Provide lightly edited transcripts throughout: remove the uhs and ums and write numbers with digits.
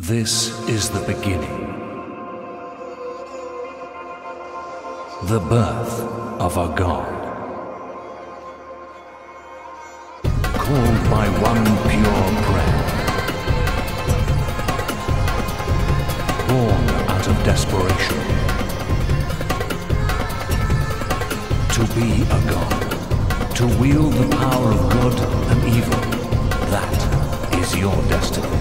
This is the beginning. The birth of a god. Called by one pure prayer. Born out of desperation. To be a god. To wield the power of good and evil. That is your destiny.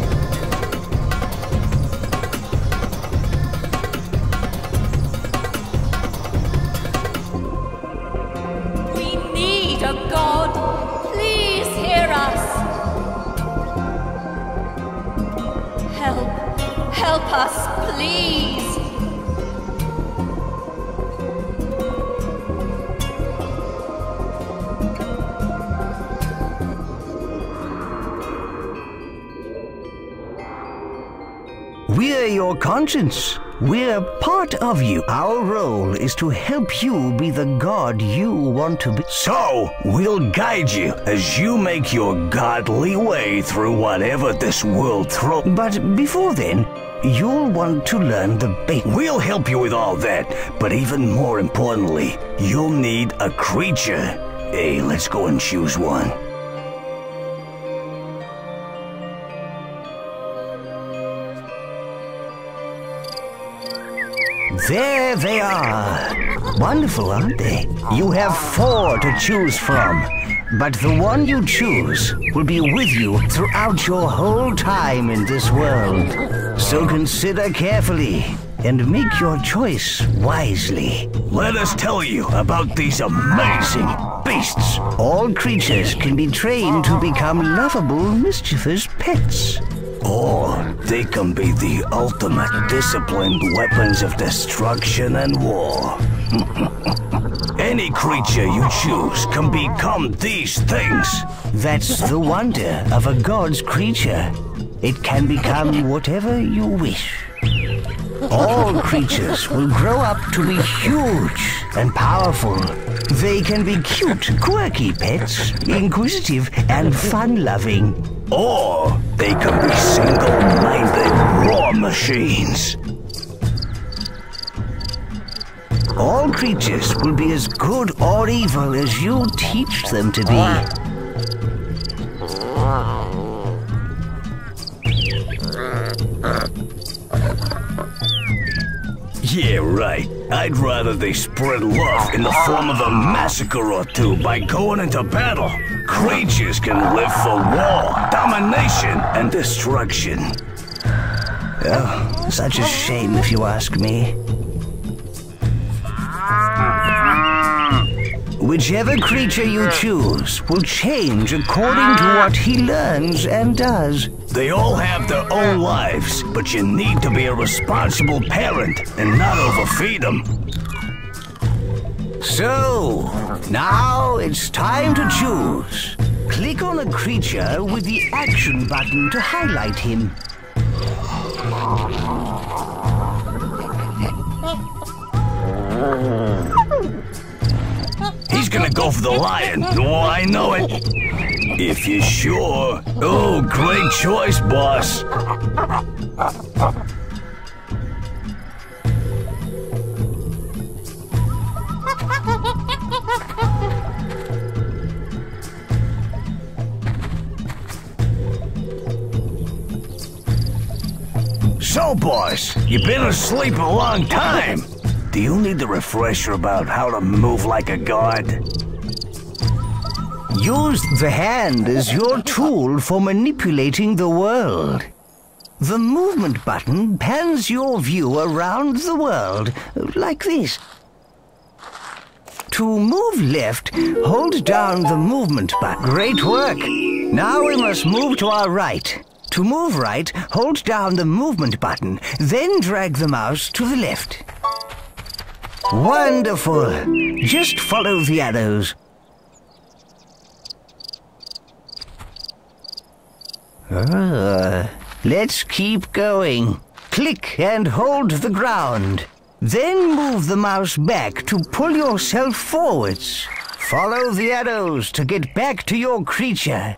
Help us, please! We're your conscience. We're part of you. Our role is to help you be the god you want to be. So, we'll guide you as you make your godly way through whatever this world throws. But before then, you'll want to learn the basics. We'll help you with all that, but even more importantly, you'll need a creature. Hey, let's go and choose one. There they are. Wonderful, aren't they? You have 4 to choose from, but the one you choose will be with you throughout your whole time in this world. So consider carefully and make your choice wisely. Let us tell you about these amazing beasts. All creatures can be trained to become lovable, mischievous pets. Or they can be the ultimate disciplined weapons of destruction and war. Any creature you choose can become these things. That's the wonder of a god's creature. It can become whatever you wish. All creatures will grow up to be huge and powerful. They can be cute, quirky pets, inquisitive and fun-loving. Or they can be single-minded war machines. All creatures will be as good or evil as you teach them to be. Yeah, right. I'd rather they spread love in the form of a massacre or two by going into battle. Creatures can live for war, domination, and destruction. Oh, such a shame if you ask me. Whichever creature you choose will change according to what he learns and does. They all have their own lives, but you need to be a responsible parent and not overfeed them. So, now it's time to choose. Click on a creature with the action button to highlight him. He's gonna go for the lion. Oh, I know it. If you're sure. Oh, great choice, boss. So, boss, you've been asleep a long time. Do you need the refresher about how to move like a god? Use the hand as your tool for manipulating the world. The movement button pans your view around the world, like this. To move left, hold down the movement button. Great work! Now we must move to our right. To move right, hold down the movement button, then drag the mouse to the left. Wonderful! Just follow the arrows. Let's keep going. Click and hold the ground. Then move the mouse back to pull yourself forwards. Follow the arrows to get back to your creature.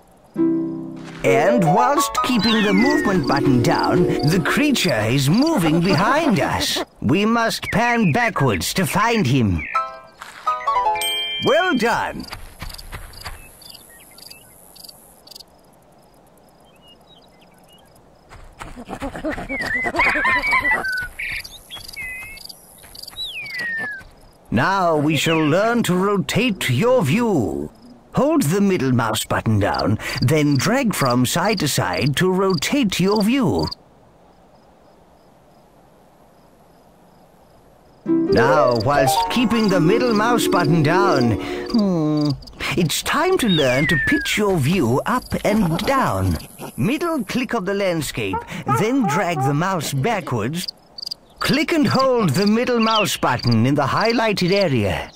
And whilst keeping the movement button down, the creature is moving behind us. We must pan backwards to find him. Well done. Now we shall learn to rotate your view. Hold the middle mouse button down, then drag from side to side to rotate your view. Now, whilst keeping the middle mouse button down, it's time to learn to pitch your view up and down. Middle click of the landscape, then drag the mouse backwards. Click and hold the middle mouse button in the highlighted area.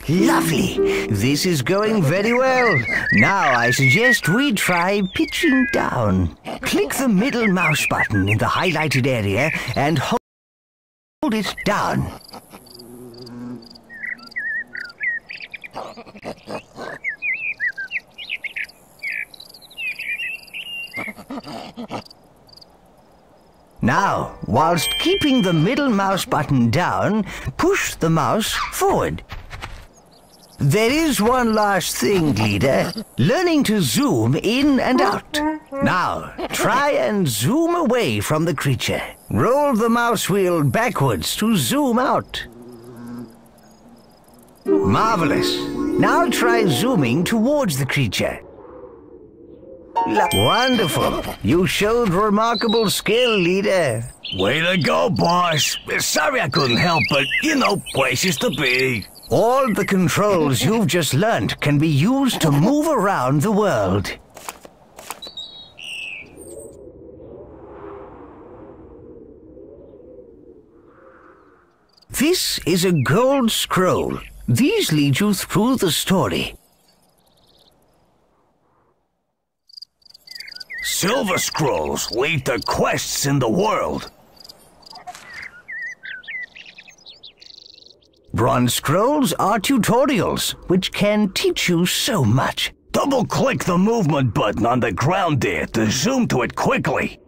Lovely! This is going very well. Now I suggest we try pitching down. Click the middle mouse button in the highlighted area and hold it down. Now, whilst keeping the middle mouse button down, push the mouse forward. There is one last thing, leader. Learning to zoom in and out. Now, try and zoom away from the creature. Roll the mouse wheel backwards to zoom out. Marvelous. Now try zooming towards the creature. Wonderful. You showed remarkable skill, leader. Way to go, boss. Sorry I couldn't help, but, places to be. All the controls you've just learnt can be used to move around the world. This is a gold scroll. These lead you through the story. Silver scrolls lead to quests in the world. Bronze scrolls are tutorials, which can teach you so much. Double-click the movement button on the ground there to zoom to it quickly.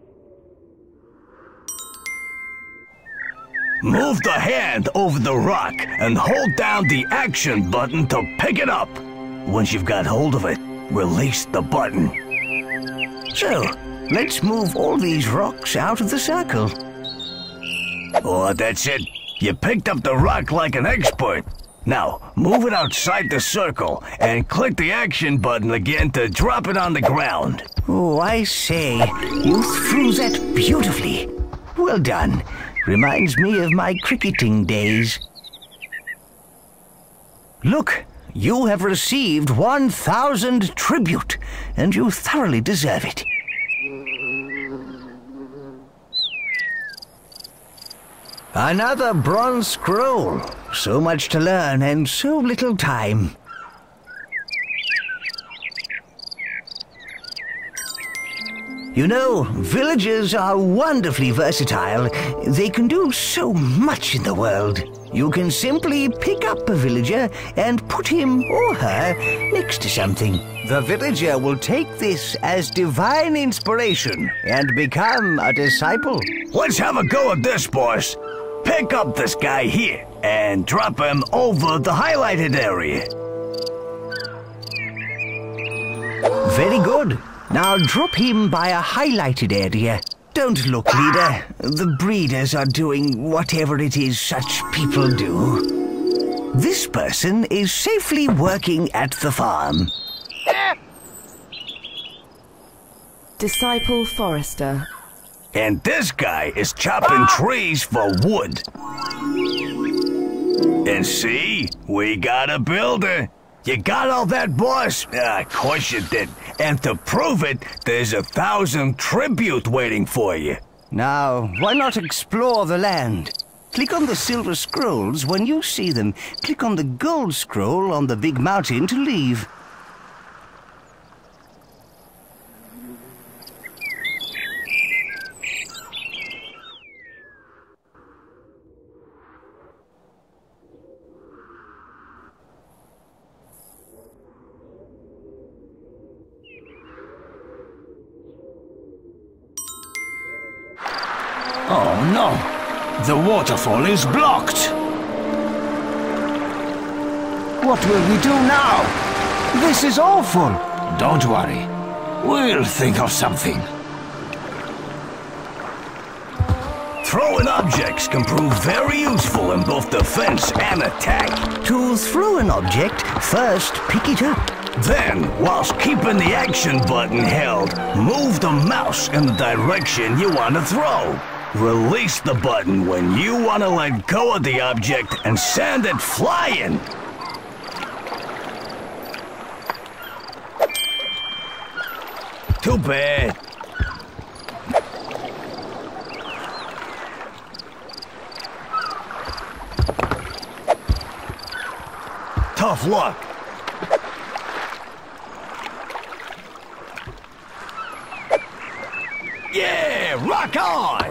Move the hand over the rock and hold down the action button to pick it up. Once you've got hold of it, release the button. So, let's move all these rocks out of the circle. Oh, that's it. You picked up the rock like an expert. Now, move it outside the circle and click the action button again to drop it on the ground. Oh, I say, you threw that beautifully. Well done. Reminds me of my cricketing days. Look, you have received 1,000 tribute, and you thoroughly deserve it. Another bronze scroll. So much to learn and so little time. You know, villagers are wonderfully versatile. They can do so much in the world. You can simply pick up a villager and put him or her next to something. The villager will take this as divine inspiration and become a disciple. Let's have a go at this, boss. Pick up this guy here and drop him over the highlighted area. Very good. Now drop him by a highlighted area. Don't look, leader. The breeders are doing whatever it is such people do. This person is safely working at the farm. Disciple Forester. And this guy is chopping trees for wood. And see, we got a builder. You got all that, boss? Of course you did. And to prove it, there's 1,000 tribute waiting for you. Now, why not explore the land? Click on the silver scrolls when you see them. Click on the gold scroll on the big mountain to leave. Oh no! The waterfall is blocked! What will we do now? This is awful! Don't worry. We'll think of something. Throwing objects can prove very useful in both defense and attack. To throw an object, first pick it up. Then, whilst keeping the action button held, move the mouse in the direction you want to throw. Release the button when you want to let go of the object and send it flying. Too bad. Tough luck. Yeah, rock on!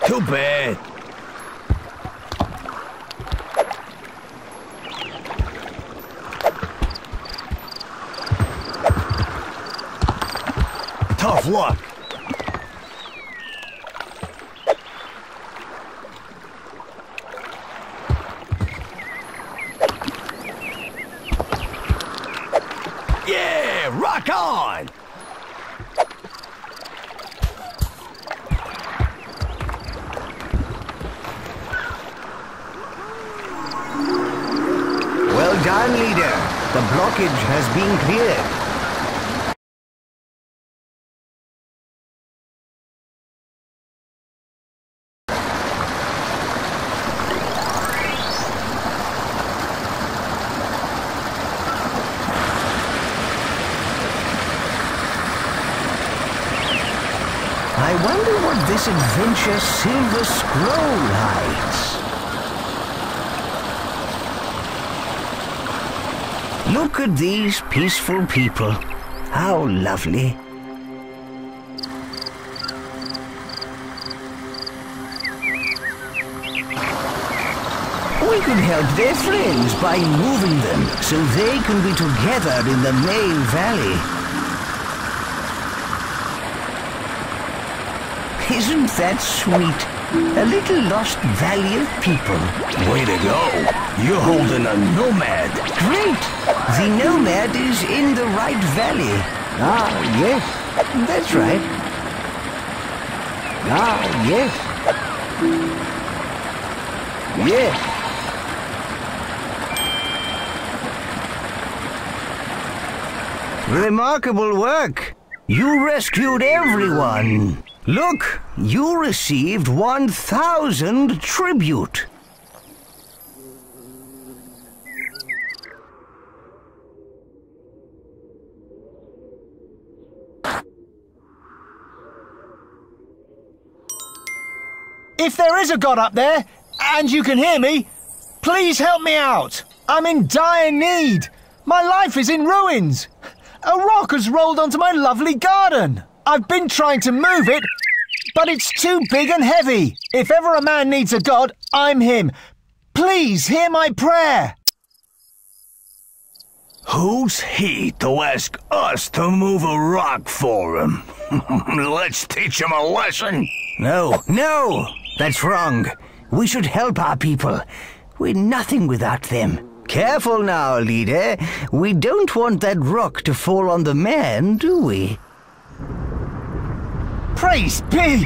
Too bad. Tough luck. Yeah, rock on! Well done, leader. The blockage has been cleared. I wonder what this adventure silver scroll hides. Look at these peaceful people. How lovely. We could help their friends by moving them so they can be together in the main valley. Isn't that sweet? A little lost valley of people. Way to go! You're holding a nomad. Great! The nomad is in the right valley. Ah, yes. That's right. Ah, yes. Yes. Remarkable work. You rescued everyone. Look, you received 1,000 tribute. If there is a god up there, and you can hear me, please help me out. I'm in dire need. My life is in ruins. A rock has rolled onto my lovely garden. I've been trying to move it, but it's too big and heavy. If ever a man needs a god, I'm him. Please hear my prayer. Who's he to ask us to move a rock for him? Let's teach him a lesson. No, that's wrong. We should help our people. We're nothing without them. Careful now, leader. We don't want that rock to fall on the man, do we? Praise be!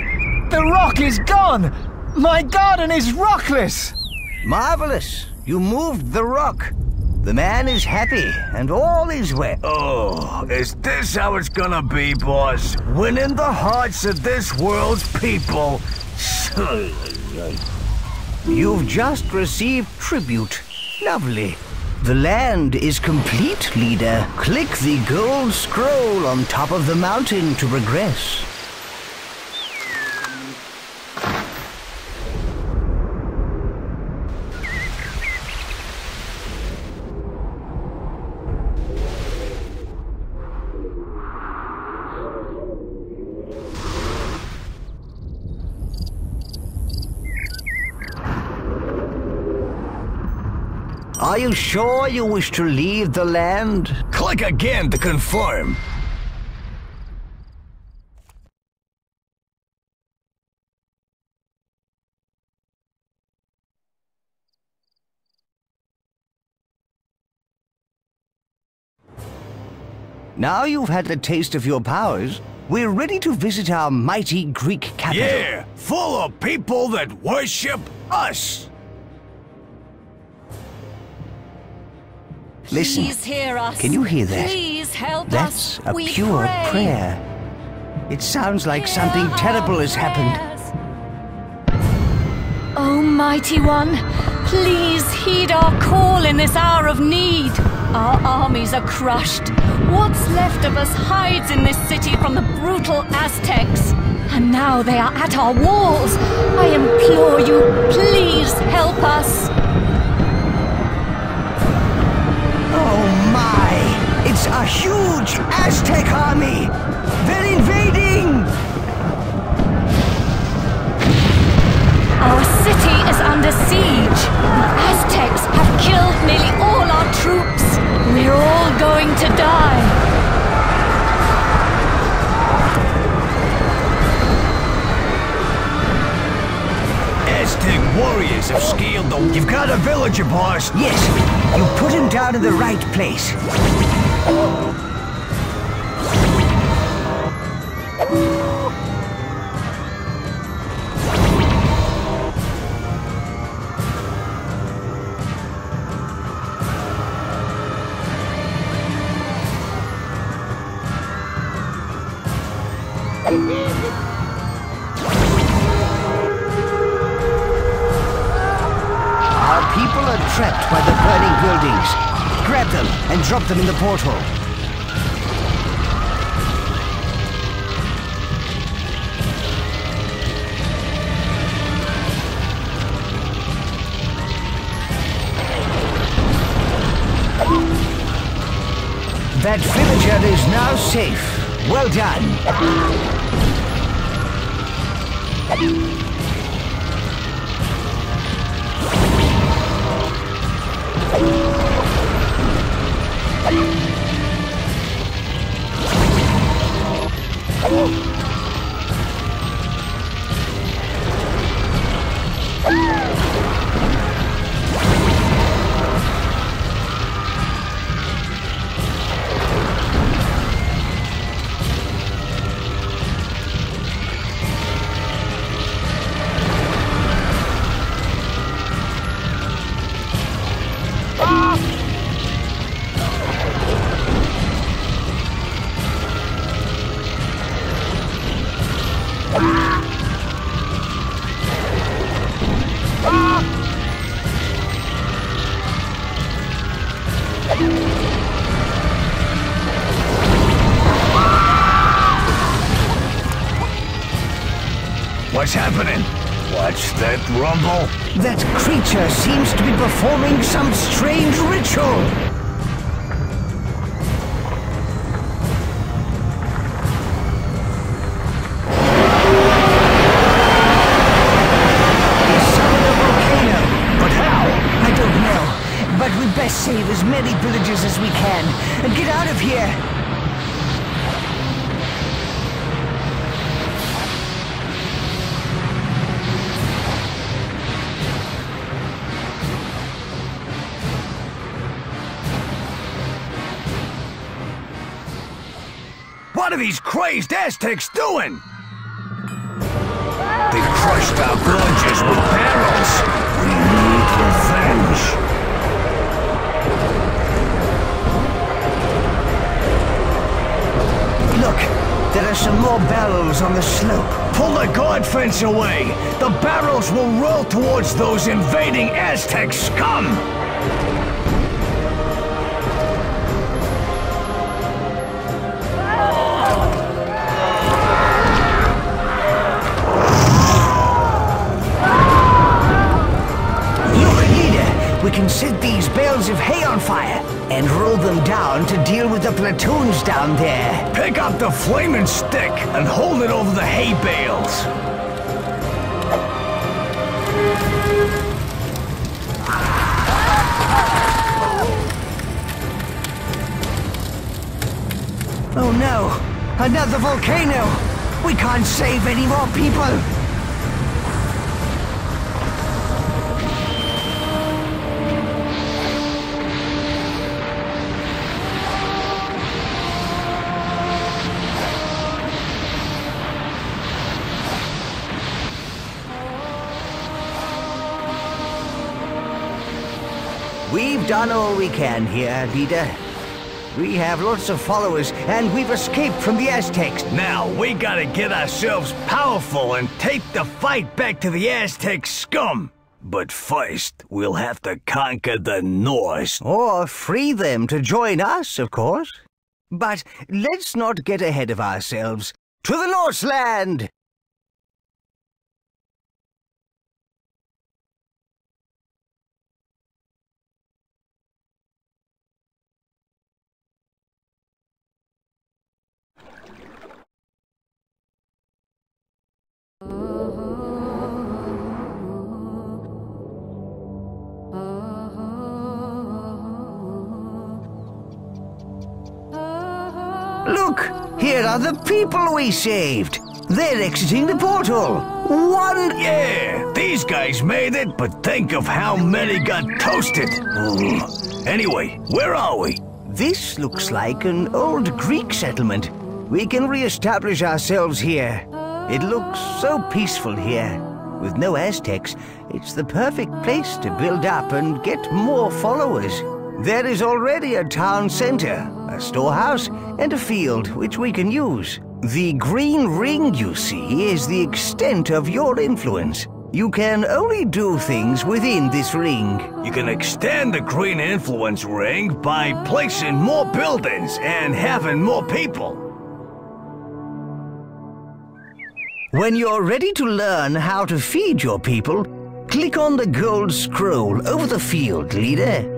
The rock is gone! My garden is rockless! Marvelous. You moved the rock. The man is happy, and all is well. Oh, is this how it's gonna be, boss? Winning the hearts of this world's people? You've just received tribute. Lovely. The land is complete, leader. Click the gold scroll on top of the mountain to progress. Are you sure you wish to leave the land? Click again to confirm. Now you've had the taste of your powers, we're ready to visit our mighty Greek capital. Yeah, full of people that worship us. Listen, Please hear us. can you hear that? Please help That's us. a we pure pray. prayer. It sounds like Hear something our terrible has happened. prayers. Almighty One, please heed our call in this hour of need. Our armies are crushed. What's left of us hides in this city from the brutal Aztecs. And now they are at our walls. I implore you, please help us. Oh my! It's a huge Aztec army! They're invading! Our city is under siege. The Aztecs have killed nearly all our troops. We're all going to die. Aztec warriors have scaled the... You've got a villager, boss. Yes, you put him down in the right place. Our people are trapped by the burning buildings. Grab them and drop them in the portal. That villager is now safe. Well done. What's happening? What's that rumble? That creature seems to be performing some strange ritual. He summoned a volcano. But how? I don't know, but we best save as many villagers as we can and get out of here. What are these crazed Aztecs doing? They crushed our villagers with barrels. We need revenge. Look, there are some more barrels on the slope. Pull the guard fence away! The barrels will roll towards those invading Aztec scum! Look, leader, we can set these bales of hay on fire and roll them down to deal with the platoons down there. Pick up the flaming stick and hold it over the hay bales. Oh no, another volcano! We can't save any more people! We've done all we can here, leader. We have lots of followers, and we've escaped from the Aztecs. Now, we gotta get ourselves powerful and take the fight back to the Aztec scum. But first, we'll have to conquer the Norse. Or free them to join us, of course. But let's not get ahead of ourselves. To the Norseland! Look! Here are the people we saved! They're exiting the portal! Yeah, these guys made it, but think of how many got toasted. Anyway, where are we? This looks like an old Greek settlement. We can re-establish ourselves here. It looks so peaceful here. With no Aztecs, it's the perfect place to build up and get more followers. There is already a town center, a storehouse, and a field which we can use. The green ring you see is the extent of your influence. You can only do things within this ring. You can extend the green influence ring by placing more buildings and having more people. When you're ready to learn how to feed your people, click on the gold scroll over the field, leader.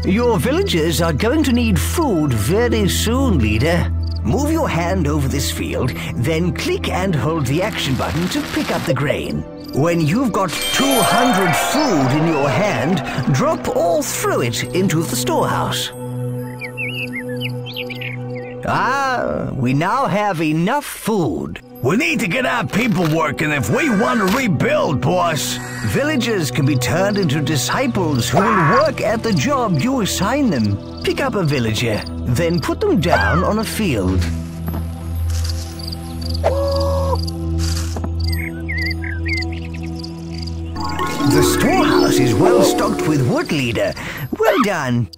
Your villagers are going to need food very soon, leader. Move your hand over this field, then click and hold the action button to pick up the grain. When you've got 200 food in your hand, drop all through it into the storehouse. We now have enough food. We need to get our people working if we want to rebuild, boss. Villagers can be turned into disciples who will work at the job you assign them. Pick up a villager, then put them down on a field. The storehouse is well stocked with wood, leader. Well done.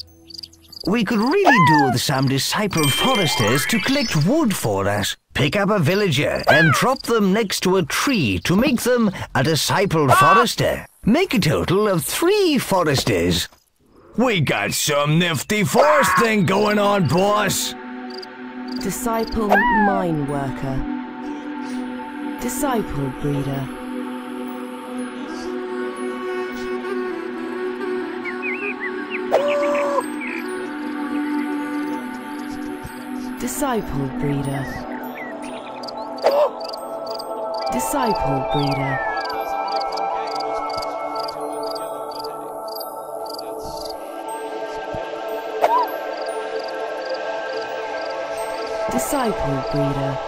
We could really do with some disciple foresters to collect wood for us. Pick up a villager and drop them next to a tree to make them a disciple forester. Make a total of 3 foresters. We got some nifty foresting going on, boss. Disciple mine worker. Disciple breeder. Disciple breeder. Disciple breeder. Disciple breeder.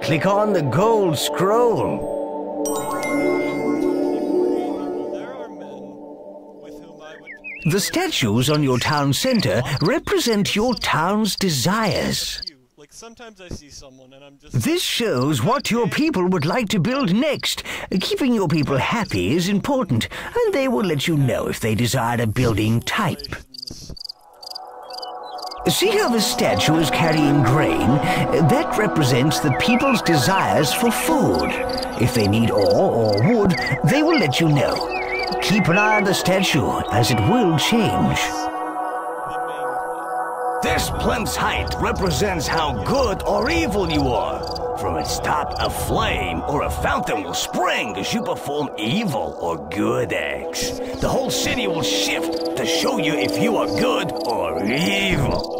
Click on the gold scroll. The statues on your town center represent your town's desires. Like sometimes I see someone and I'm just... This shows what your people would like to build next. Keeping your people happy is important, and they will let you know if they desire a building type. See how the statue is carrying grain? That represents the people's desires for food. If they need ore or wood, they will let you know. Keep an eye on the statue, as it will change. This plinth's height represents how good or evil you are. From its top, a flame or a fountain will spring as you perform evil or good acts. The whole city will shift to show you if you are good or evil.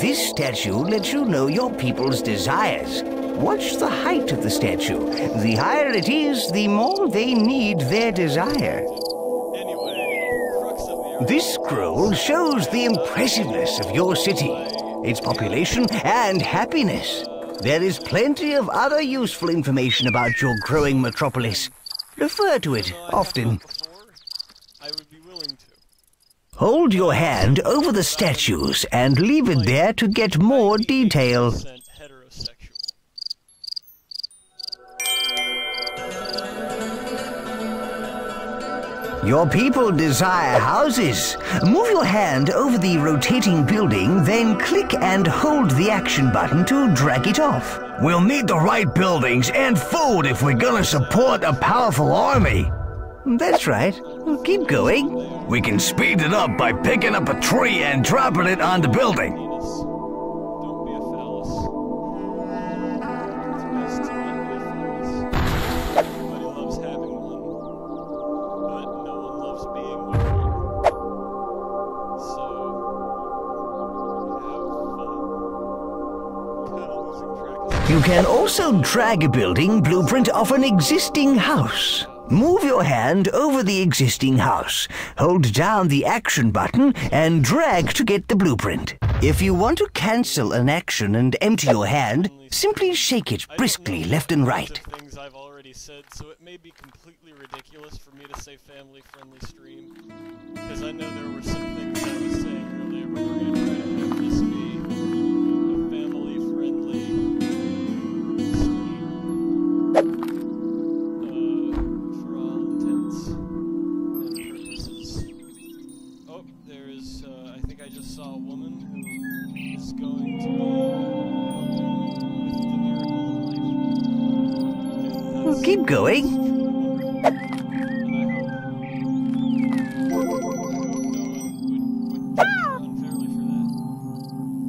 This statue lets you know your people's desires. Watch the height of the statue. The higher it is, the more they need their desire. This scroll shows the impressiveness of your city, its population and happiness. There is plenty of other useful information about your growing metropolis. Refer to it often. I would be willing to. Hold your hand over the statues and leave it there to get more detail. Heterosexual. Your people desire houses. Move your hand over the rotating building, then click and hold the action button to drag it off. We'll need the right buildings and food if we're gonna support a powerful army. That's right. Keep going. We can speed it up by picking up a tree and dropping it on the building. Don't be a phallus. It's best to not be a phallus. Everybody loves having one, but no one loves being with one. So, have fun. Kinda losing track of... You can also drag a building blueprint off an existing house. Move your hand over the existing house. Hold down the action button and drag to get the blueprint. If you want to cancel an action and empty your hand, simply shake it briskly left and right. Things I've already said, so it may be completely ridiculous for me to say family-friendly stream, because I know there were some things I was saying earlier, but we're going to try to have this be a family-friendly stream. For all intents and purposes. Oh, there is, I think I just saw a woman who is going to be helping with the miracle of life. Keep going.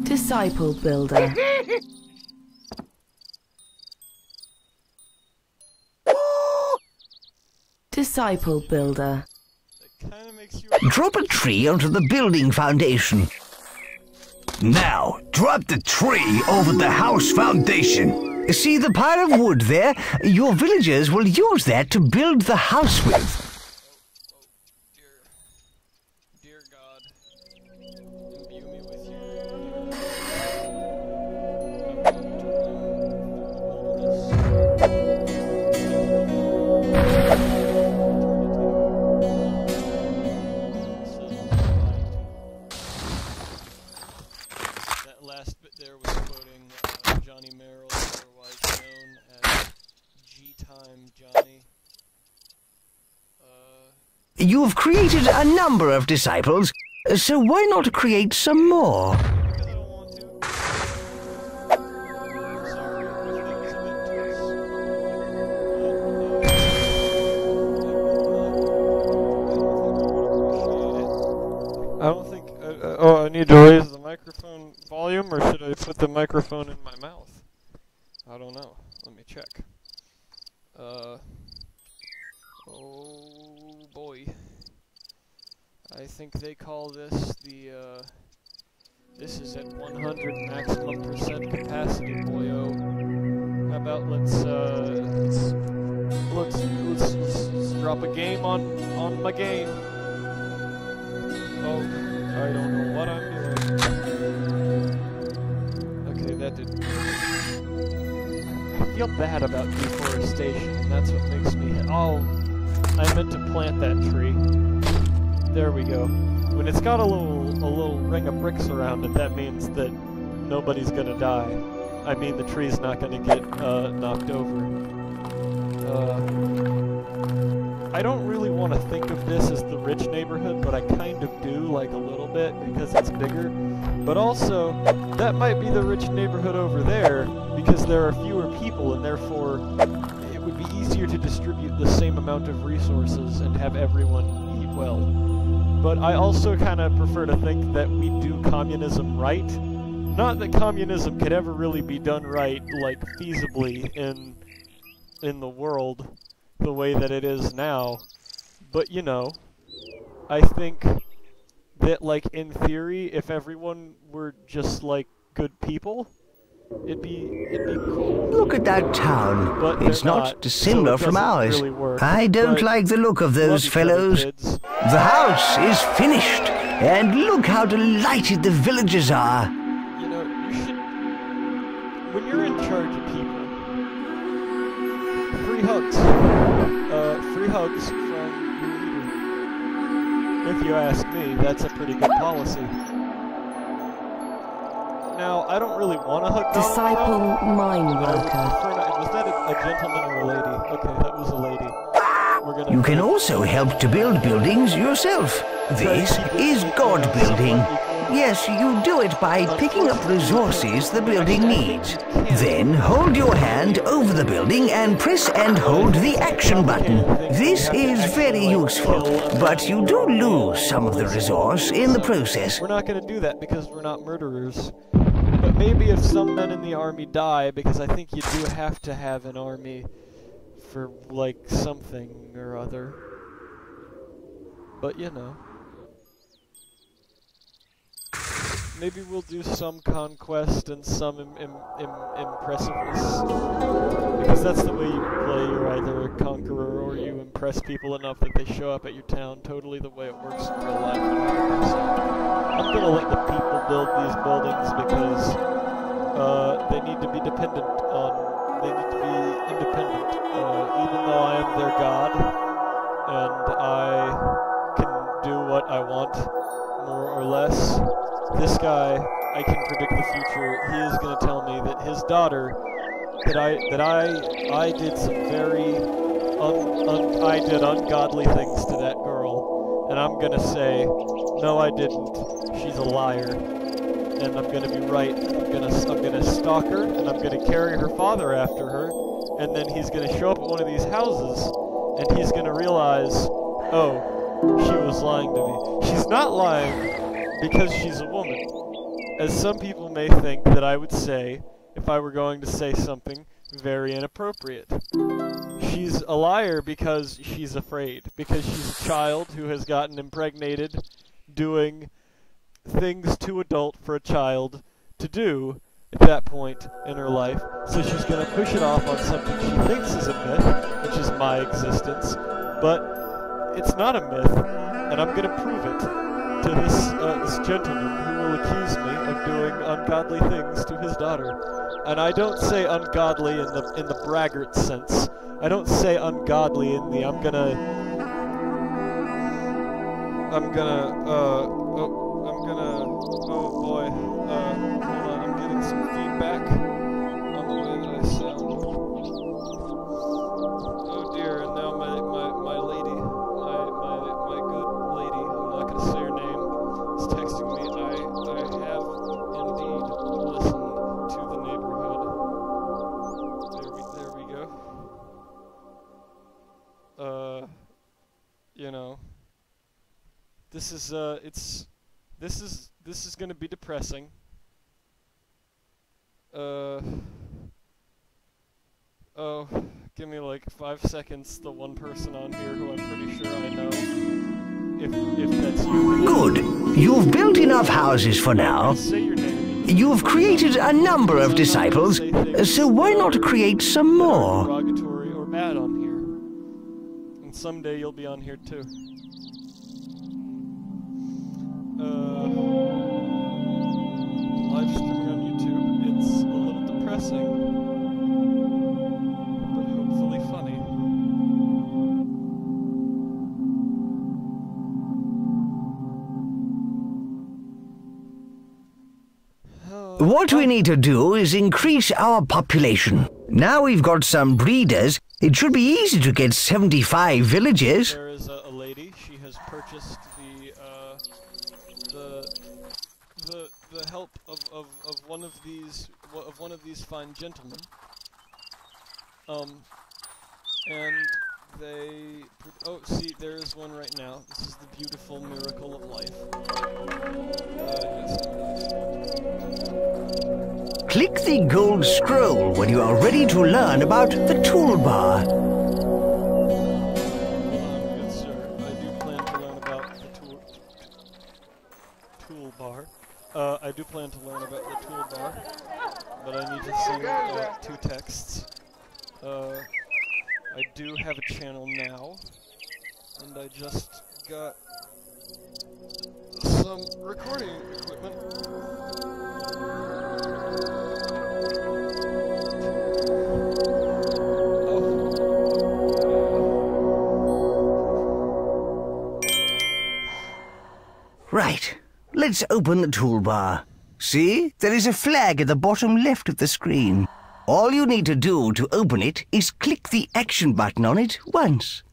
Disciple builder. Disciple builder. Drop a tree onto the building foundation. Now, drop the tree over the house foundation. See the pile of wood there? Your villagers will use that to build the house with. Dear God, imbue me with your there was quoting Johnny Merrill, otherwise known as G-Time Johnny. You've created a number of disciples, so why not create some more? Because I don't want to. Sorry, everything's a bit too. I don't think. Oh, I need to raise the microphone volume, or should I put the microphone in my mouth? I don't know. Let me check. Oh boy. I think they call this the, this is at 100 maximum % capacity, boyo. How about let's drop a game on my game. Oh, I don't know what I'm doing. Okay, that didn't. I feel bad about deforestation, and that's what makes me. Oh, I meant to plant that tree. There we go. When it's got a little ring of bricks around it, that means that nobody's gonna die. I mean, the tree's not gonna get knocked over. I don't really want to think of this as the rich neighborhood, but I kind of do, like a little bit, because it's bigger. But also, that might be the rich neighborhood over there, because there are fewer people, and therefore it would be easier to distribute the same amount of resources and have everyone eat well. But I also kind of prefer to think that we do communism right. Not that communism could ever really be done right, like, feasibly in the world the way that it is now. But, you know, I think that, like, in theory, if everyone were just, like, good people, it'd be cool. Look at that town. But it's they're not dissimilar so it from doesn't ours. really work. I don't But like the look of those love each other, fellows. kids. The house is finished, and look how delighted the villagers are. You know, you should... When you're in charge of people, free hugs. Free hugs from your leader. If you ask me, that's a pretty good policy. Now, I don't really want to hug Donald Disciple Trump, mine but I would worker. prefer not. Was that a gentleman or a lady? Okay, that was a lady. We're gonna You can also help to build buildings yourself. This is God building. Yes, you do it by picking up resources the building needs. Then hold your hand over the building and press and hold the action button. This is very useful, but you do lose some of the resource in the process. We're not going to do that because we're not murderers. But maybe if some men in the army die, because I think you do have to have an army for, like, something or other. But, you know. Maybe we'll do some conquest and some impressiveness. Because that's the way you play. You're either a conqueror or you impress people enough that they show up at your town. Totally the way it works in real life. 100%. I'm gonna let the people build these buildings because they need to be dependent on. They need to be independent. Even though I am their god and I can do what I want, more or less. This guy, I can predict the future. He is going to tell me that his daughter, that I did some very, I did ungodly things to that girl, and I'm going to say, no, I didn't. She's a liar, and I'm going to be right. I'm going to stalk her, and I'm going to carry her father after her, and then he's going to show up at one of these houses, and he's going to realize, oh, she was lying to me. She's not lying. Because she's a woman. As some people may think that I would say if I were going to say something very inappropriate. She's a liar because she's afraid. Because she's a child who has gotten impregnated doing things too adult for a child to do at that point in her life. So she's going to push it off on something she thinks is a myth, which is my existence. But it's not a myth, and I'm going to prove it to this gentleman who will accuse me of doing ungodly things to his daughter. And I don't say ungodly in the braggart sense. I don't say ungodly in the oh boy, hold on, I'm getting some This is this is gonna be depressing. Oh, give me like 5 seconds. The one person on here who I'm pretty sure I know. If that's you. Good. You've built enough houses for now. Say your name. You've created a number of disciples, so why not create some more? Derogatory or bad on here. And someday you'll be on here too. Live streaming on YouTube. It's a little depressing. But hopefully funny. What we need to do is increase our population. Now we've got some breeders, it should be easy to get 75 villages. There is a lady. She has purchased the help of one of these fine gentlemen. And they see, there is one right now. This is the beautiful miracle of life. Click the gold scroll when you are ready to learn about the toolbar. Good sir, I do plan to learn about the toolbar. I do plan to learn about the toolbar, but I need to sing 2 texts. I do have a channel now, and I just got some recording equipment. Right, let's open the toolbar. See, there is a flag at the bottom left of the screen. All you need to do to open it is click the action button on it once.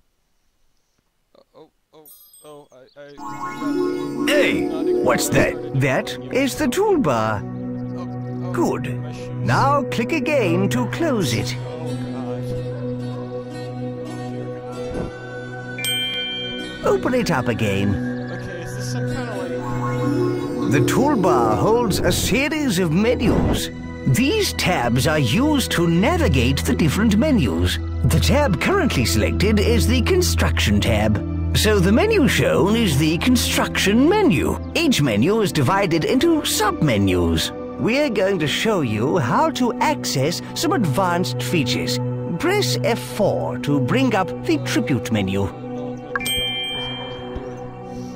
Hey, what's that? That is the toolbar. Good. Now click again to close it. Open it up again. Okay, is this some kind of like... The toolbar holds a series of menus. These tabs are used to navigate the different menus. The tab currently selected is the Construction tab. So the menu shown is the Construction menu. Each menu is divided into sub-menus. We're going to show you how to access some advanced features. Press F4 to bring up the Tribute menu.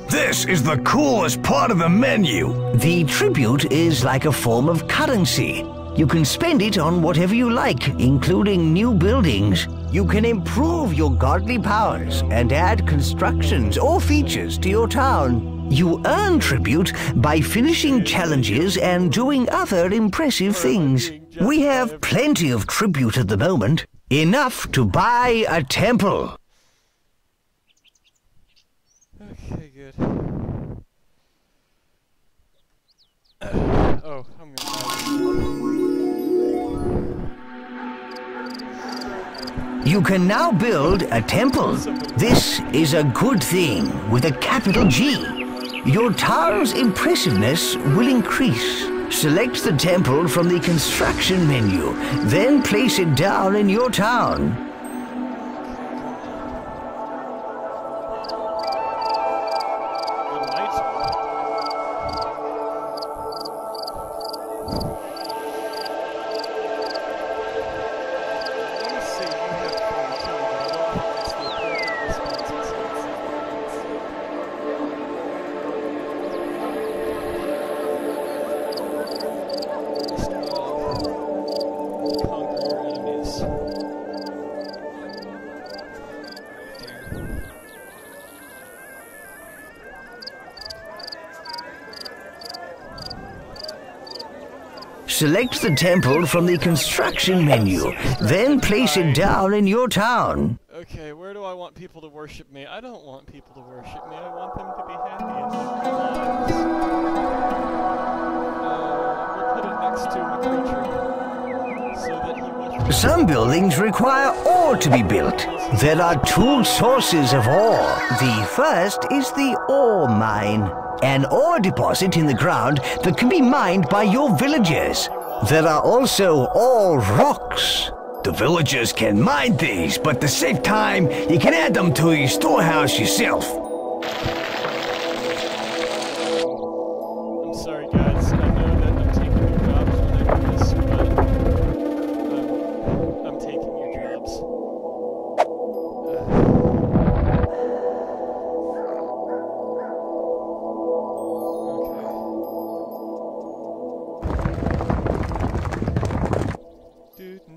This is the coolest part of the menu. The Tribute is like a form of currency. You can spend it on whatever you like, including new buildings. You can improve your godly powers and add constructions or features to your town. You earn tribute by finishing challenges and doing other impressive things. We have plenty of tribute at the moment. Enough to buy a temple. Okay, good. Oh, I'm gonna... You can now build a temple. This is a good thing with a capital G. Your town's impressiveness will increase. Select the temple from the Construction menu, then place it down in your town. Select the temple from the Construction menu, then place it down in your town. Okay, where do I want people to worship me? I don't want people to worship me. I want them to be happy and live their lives. We'll put it next to a creature so that he will Some buildings require ore to be built. There are two sources of ore. The first is the ore mine, an ore deposit in the ground that can be mined by your villagers. There are also ore rocks. The villagers can mine these, but to save time, you can add them to your storehouse yourself. I'm sorry, guys. I know that I'm taking your jobs when I do this, but I'm taking your jobs. Did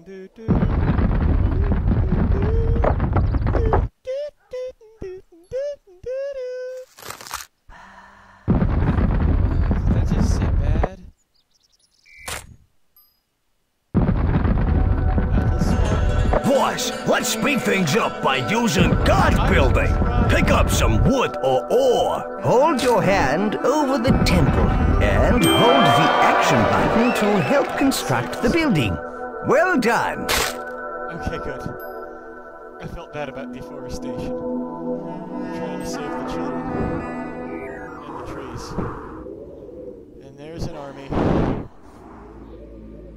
I just say bad? Boys, let's speed things up by using God building. Pick up some wood or ore. Hold your hand over the temple and hold the action button to help construct the building. Well done. Okay, good. I felt bad about deforestation. I'm trying to save the children and the trees. And there's an army.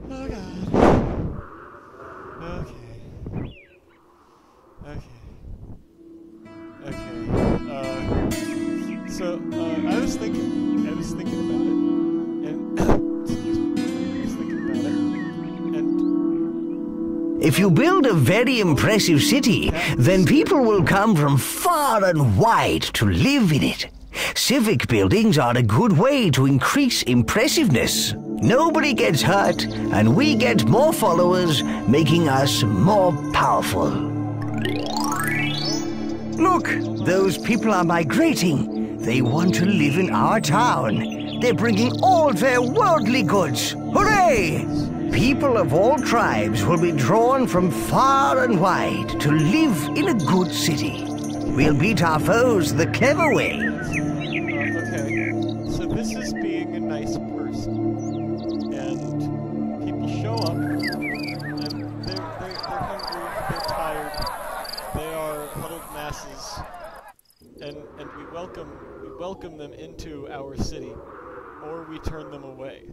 Oh god. Okay. So, I was thinking about it, and excuse me, I was thinking about it, and If you build a very impressive city, then people will come from far and wide to live in it. Civic buildings are a good way to increase impressiveness. Nobody gets hurt, and we get more followers, making us more powerful. Look, those people are migrating. They want to live in our town. They're bringing all their worldly goods. Hooray! People of all tribes will be drawn from far and wide to live in a good city. We'll beat our foes the clever way. okay. So this is being a nice person, and people show up, and they're hungry, they're tired, they are huddled masses, and we welcome them into our city, or we turn them away.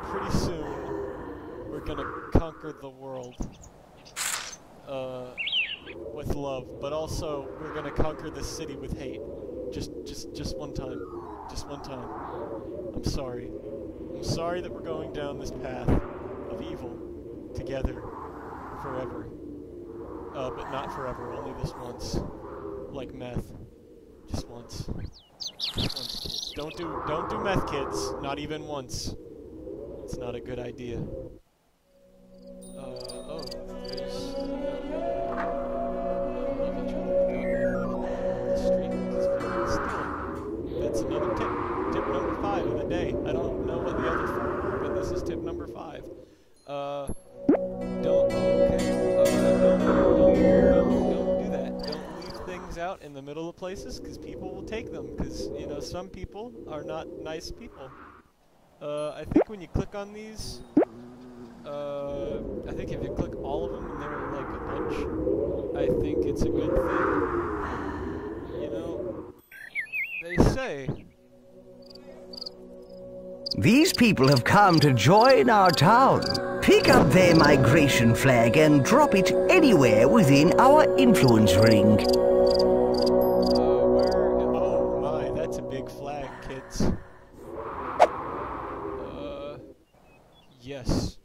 Pretty soon, we're gonna conquer the world, with love, but also we're gonna conquer this city with hate. Just one time. Just one time. I'm sorry. I'm sorry that we're going down this path of evil together forever. But not forever, only this once. Like meth. Just once. Just once, kids. Don't do meth, kids. Not even once. It's not a good idea. Oh, there's... That's another tip. Tip number 5 of the day. I don't know what the other 4 were, but this is tip number 5. Don't do that. Don't leave things out in the middle of places, because people will take them, because, you know, some people are not nice people. I think when you click on these, I think if you click all of them and they're like a bunch, I think it's a good thing. You know, they say... These people have come to join our town. Pick up their migration flag and drop it anywhere within our influence ring. Oh my, that's a big flag, kids. Yes.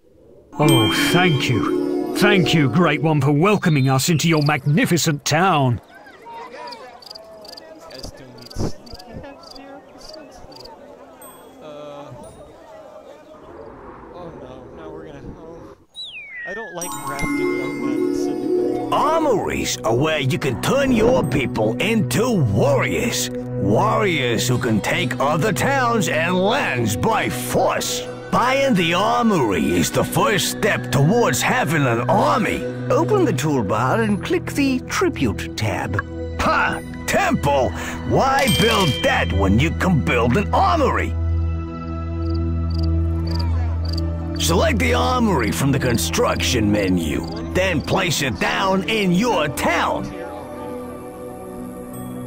Oh, thank you. Thank you, Great One, for welcoming us into your magnificent town. You guys don't need sleep. You have 0% sleep. Oh no, now we're gonna... Oh. I don't like grafting young men and sending them to... Armories are where you can turn your people into warriors. Warriors who can take other towns and lands by force. Buying the armory is the first step towards having an army. Open the toolbar and click the Tribute tab. Ha! Temple? Why build that when you can build an armory? Select the armory from the construction menu, then place it down in your town.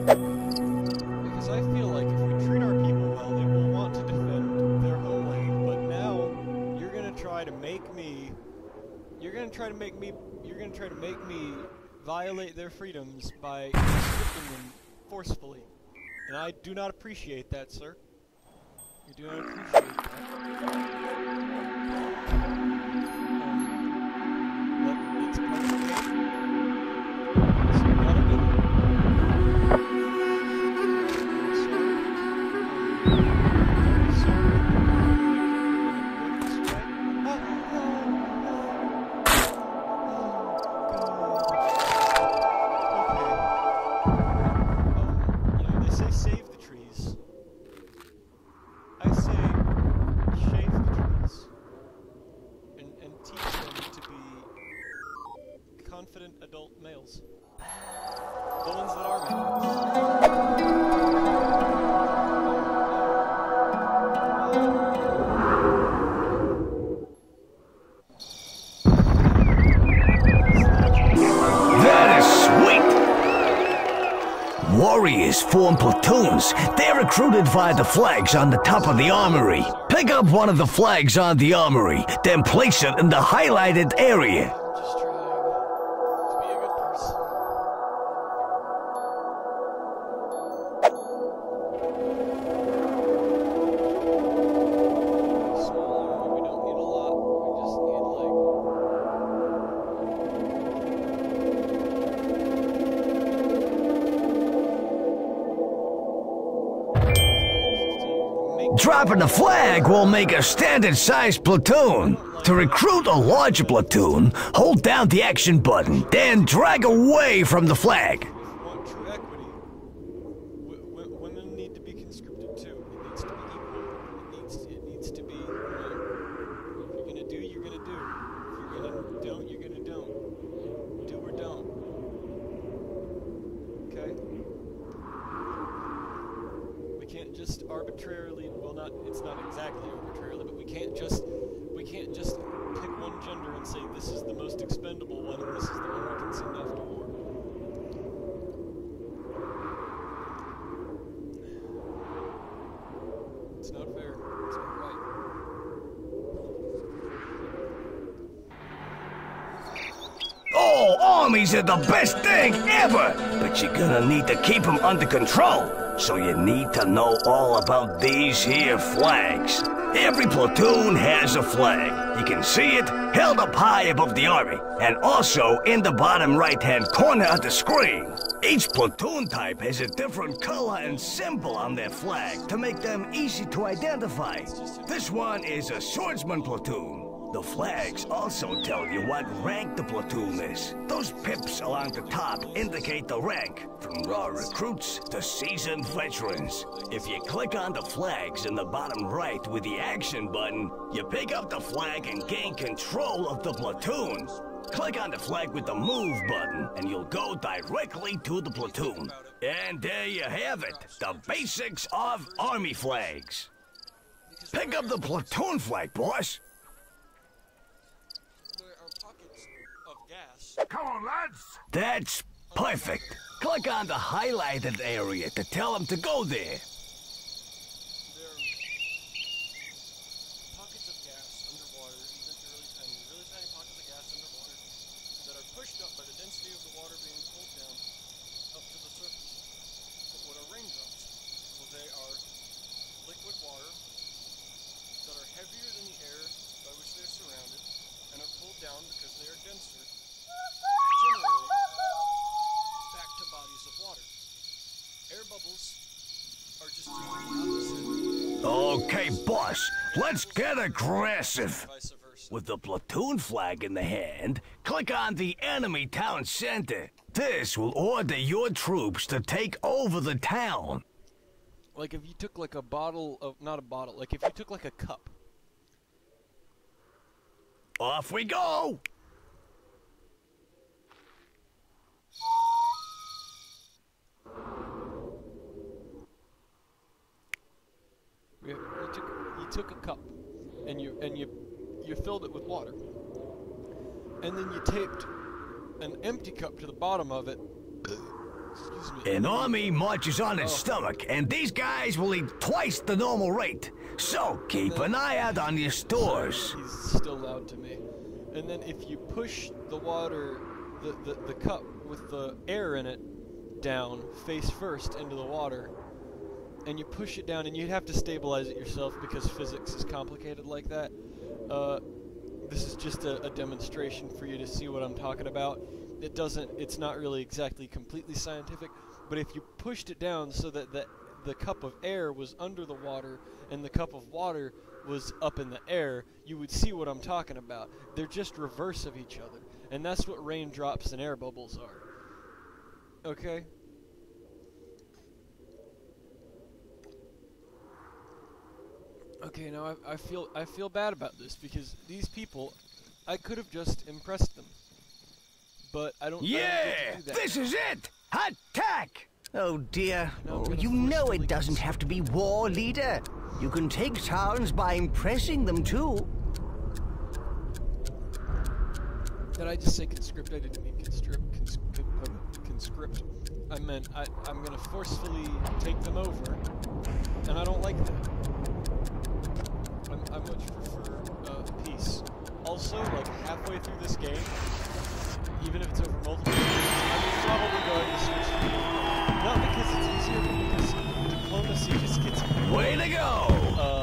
Because I feel like if we treat our people well, they will want to defend their homeland. But now, you're gonna try to make me violate their freedoms by restricting them forcefully. And I do not appreciate that, sir. You do not appreciate that. But it's part of the game. So you gotta do it. Confident adult males. The ones that are males. That is sweet! Warriors form platoons. They're recruited via the flags on the top of the armory. Pick up one of the flags on the armory, then place it in the highlighted area. Dropping the flag will make a standard-sized platoon. To recruit a larger platoon, hold down the action button, then drag away from the flag. If you want true equity, women need to be conscripted too. It needs to be equal. It needs to be. If you're gonna do, you're gonna do. If you're gonna don't, you're gonna don't. Do or don't. Okay. We can't just arbitrarily. Well, not. It's not exactly arbitrarily, but we can't just pick one gender and say this is the most expendable one and this is the one we can send off to war. It's not fair. It's not right. Oh, armies are the best thing ever! But you're gonna need to keep them under control. So you need to know all about these here flags. Every platoon has a flag. You can see it held up high above the army, and also in the bottom right-hand corner of the screen. Each platoon type has a different color and symbol on their flag to make them easy to identify. This one is a swordsman platoon. The flags also tell you what rank the platoon is. Those pips along the top indicate the rank, from raw recruits to seasoned veterans. If you click on the flags in the bottom right with the action button, you pick up the flag and gain control of the platoon. Click on the flag with the move button, and you'll go directly to the platoon. And there you have it, the basics of army flags. Pick up the platoon flag, boss. Come on, lads! That's perfect. Click on the highlighted area to tell them to go there. There are pockets of gas underwater, even really tiny pockets of gas underwater that are pushed up by the density of the water being pulled down up to the surface. But what are raindrops? Well, they are liquid water that are heavier than the air by which they're surrounded and are pulled down because they are denser. Generally, back to bodies of water. Air bubbles are just doing the opposite. Okay, boss, let's get aggressive. Vice versa. With the platoon flag in the hand, click on the enemy town center. This will order your troops to take over the town. Like if you took like a bottle of, not a bottle, like if you took like a cup. Off we go! You took a cup, and you you filled it with water, and then you taped an empty cup to the bottom of it. Excuse me. An army marches on its stomach, and these guys will eat twice the normal rate. So keep an eye out on your stores. He's still loud to me. And then if you push the water, the cup with the air in it down face first into the water, and you push it down, and you'd have to stabilize it yourself because physics is complicated like that. This is just a demonstration for you to see what I'm talking about. It's not really exactly completely scientific, but if you pushed it down so that the cup of air was under the water and the cup of water was up in the air, you would see what I'm talking about. They're just reverse of each other, and that's what raindrops and air bubbles are. Okay? Okay, now I feel bad about this because these people, I could have just impressed them. But I don't Yeah, I don't get to do that. this is it! Attack! Oh dear. No, I'm gonna You know forcefully it doesn't have to be war, leader. You can take towns by impressing them too. Did I just say conscript? I didn't mean conscript. Conscript. I meant I'm gonna forcefully take them over, and I don't like that. I much prefer peace. Also, like halfway through this game, even if it's over multiple games, I'm probably going to switch to not because it's easier, but because diplomacy just gets Way to go!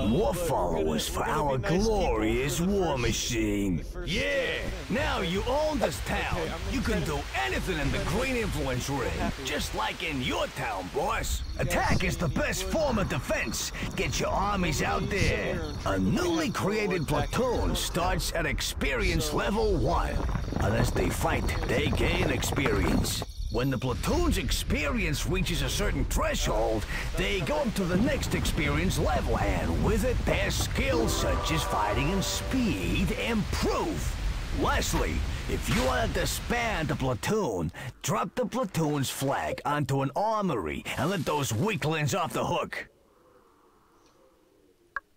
More but followers we're for gonna our be nice people glorious for the war first- machine. the first Yeah, thing. now you own this town. Okay, I'm You can gonna do anything in the Green Influence ring, happy. just like in your town, boss. Attack is the best form of defense. Get your armies out there. A newly created platoon starts at experience level 1. Unless they fight, they gain experience. When the platoon's experience reaches a certain threshold, they go up to the next experience level, and with it, their skills such as fighting and speed improve. Lastly, if you want to disband the platoon, drop the platoon's flag onto an armory and let those weaklings off the hook.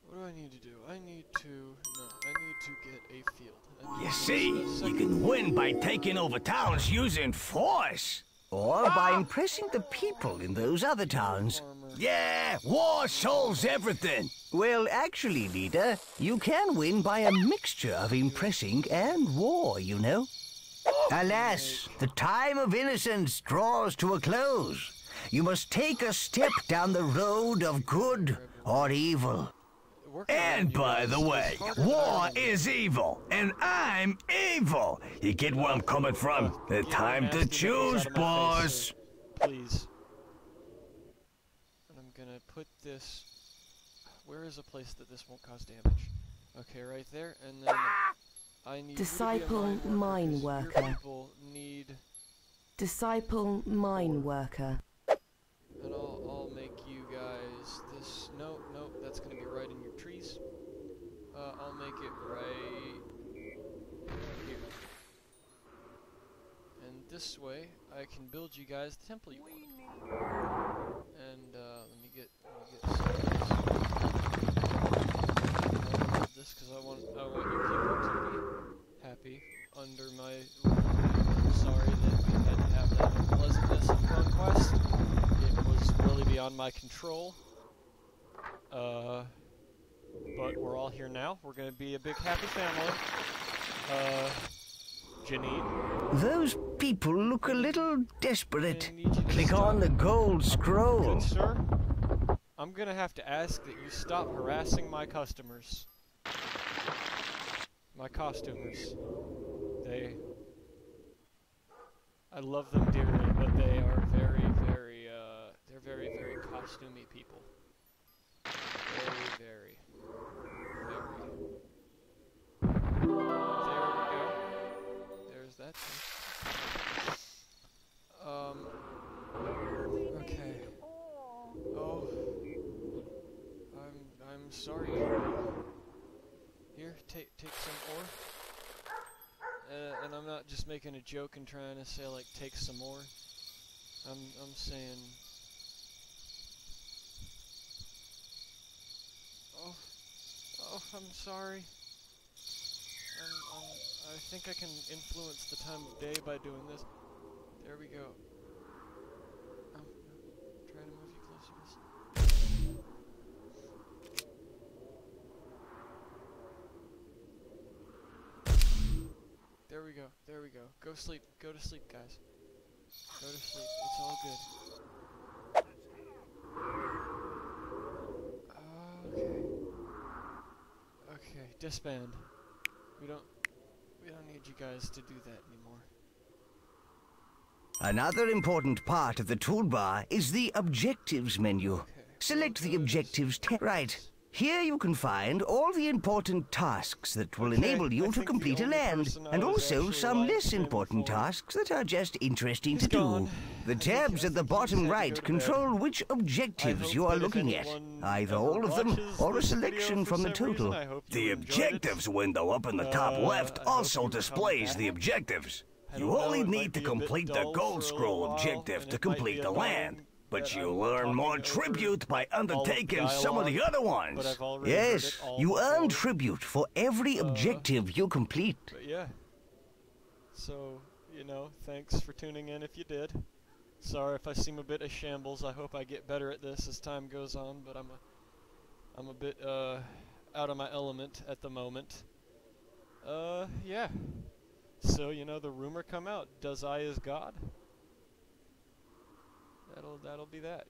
What do I need to do? I need to get a field. I need You to see, get a you second can win by taking over towns using force. Or by impressing the people in those other towns. farmer. Yeah, war solves everything. Well, actually, leader, you can win by a mixture of impressing and war, you know. Alas, the time of innocence draws to a close. You must take a step down the road of good or evil. Working on And you by guys the is way, harder than I war remember. is evil, and I'm evil. You get where I'm coming from? The Get time nasty to nipples choose, out of my boss. face, please. And I'm gonna put this. Where is a place that this won't cause damage? Okay, right there, and then I need Disciple you to be a mine worker, 'cause worker. Your people need, Disciple mine worker. and I'll make you guys this. Nope, that's gonna be right in your trees. I'll make it right here. And this way, I can build you guys the temple you want. And let me get some of this because I want you people to be happy under my rule. I'm sorry that we had to have that unpleasantness of conquest. It was really beyond my control. But we're all here now. We're gonna be a big happy family. Janine, Those people look a little desperate. I need you to Click stop. on the gold scroll. Good sir, I'm gonna have to ask that you stop harassing my customers. My costumers. I love them dearly, but they are very, they're very, very costumey people. Very, very. There we go. There's that thing. Okay. Oh. I'm sorry. Here, take some ore. And I'm not just making a joke and trying to say like take some more. I'm saying. Oh, I'm sorry. I think I can influence the time of day by doing this. There we go. Try to move you closer to this. There we go. There we go. Go sleep. Go to sleep, guys. Go to sleep. It's all good. Okay. Okay. Disband. We don't need you guys to do that anymore. Another important part of the toolbar is the Objectives menu. Okay. Select the Objectives tab. Right. Here you can find all the important tasks that will enable you to complete a land, and also some less important tasks that are just interesting to do. The tabs at the bottom right control which objectives you are looking at, either all of them or a selection from the total. The Objectives window up in the top left also displays the objectives. You only need to complete the Gold Scroll objective to complete the land. But you learn more tribute by undertaking some of the other ones. Yes, you earn tribute for every objective you complete. But yeah. So, you know, thanks for tuning in if you did. Sorry if I seem a bit of shambles. I hope I get better at this as time goes on, but I'm a bit out of my element at the moment. Yeah. So, you know, the rumor come out, Dazai is God. That'll be that.